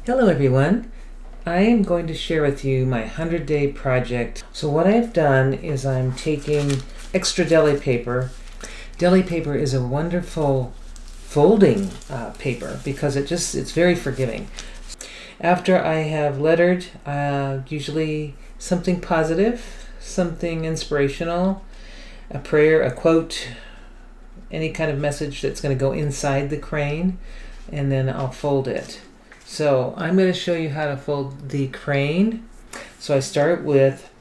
Hello everyone. I am going to share with you my 100-day project. So what I've done is I'm taking extra deli paper. Deli paper is a wonderful folding paper because it's very forgiving. After I have lettered, usually something positive, something inspirational, a prayer, a quote, any kind of message that's going to go inside the crane, and then I'll fold it. So I'm going to show you how to fold the crane. So I start with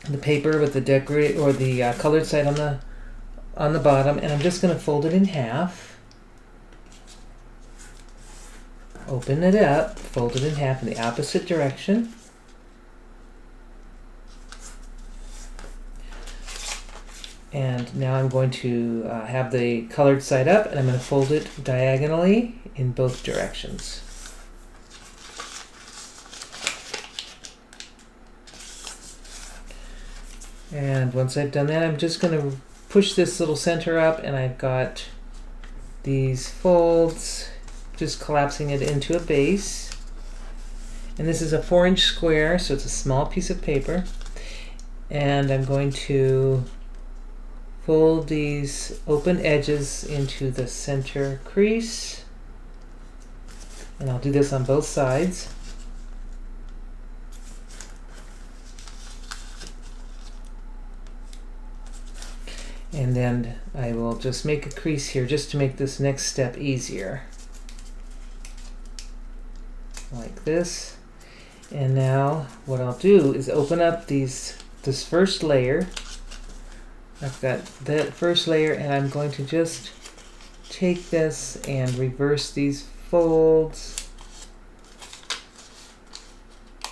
the paper with the decorate or the colored side on the bottom, and I'm just going to fold it in half. Open it up, fold it in half in the opposite direction. And now I'm going to have the colored side up, and I'm going to fold it diagonally in both directions. And once I've done that, I'm just going to push this little center up, and I've got these folds, just collapsing it into a base. And this is a 4-inch square, so it's a small piece of paper. And I'm going to fold these open edges into the center crease. And I'll do this on both sides. And then I will just make a crease here just to make this next step easier. Like this. And now what I'll do is open up this first layer. I've got that first layer, and I'm going to just take this and reverse these folds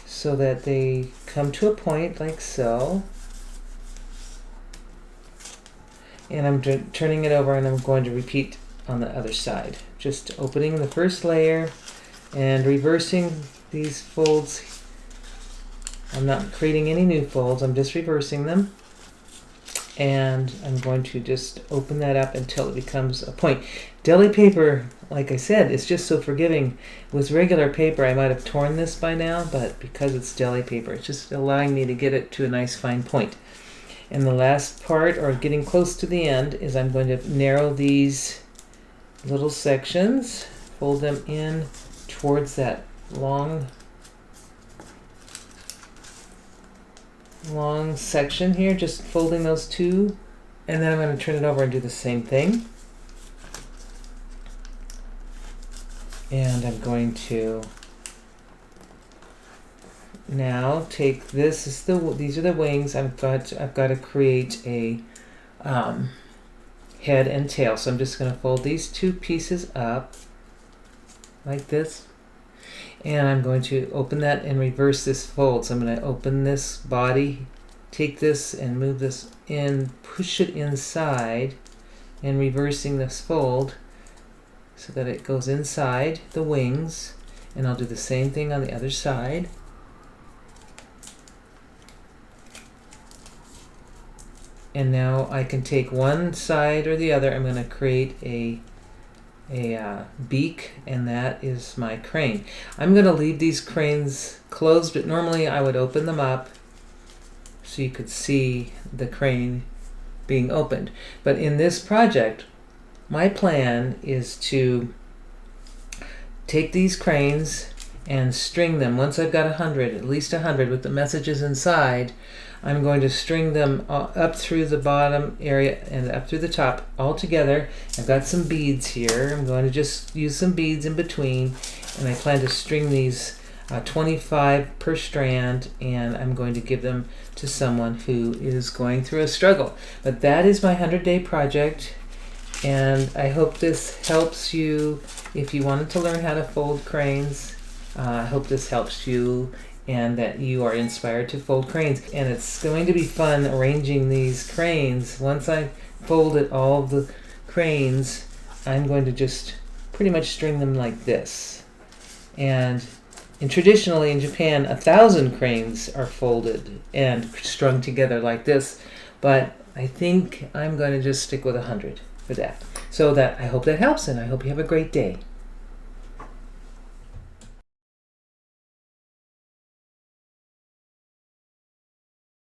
so that they come to a point like so. And I'm turning it over, and I'm going to repeat on the other side. Just opening the first layer and reversing these folds. I'm not creating any new folds, I'm just reversing them. And I'm going to just open that up until it becomes a point. Deli paper, like I said, is just so forgiving. With regular paper, I might have torn this by now, but because it's deli paper, it's just allowing me to get it to a nice fine point. And the last part, or getting close to the end, is I'm going to narrow these little sections, fold them in towards that long section here, just folding those two. And then I'm going to turn it over and do the same thing. And I'm going to now take this. These are the wings. I've got to create a head and tail. So I'm just going to fold these two pieces up like this, and I'm going to open that and reverse this fold. So I'm going to open this body, take this and move this in, push it inside, and reversing this fold so that it goes inside the wings. And I'll do the same thing on the other side. And now I can take one side or the other. I'm going to create a beak, and that is my crane. I'm going to leave these cranes closed, but normally I would open them up so you could see the crane being opened. But in this project, my plan is to take these cranes and string them. Once I've got 100, at least 100 with the messages inside, I'm going to string them up through the bottom area and up through the top all together. I've got some beads here. I'm going to just use some beads in between, and I plan to string these 25 per strand, and I'm going to give them to someone who is going through a struggle. But that is my 100-day project, and I hope this helps you if you wanted to learn how to fold cranes. I hope this helps you and that you are inspired to fold cranes. And it's going to be fun arranging these cranes. Once I folded all of the cranes, I'm going to just pretty much string them like this. And traditionally in Japan, 1,000 cranes are folded and strung together like this. But I think I'm going to just stick with 100 for that. So I hope that helps, and I hope you have a great day.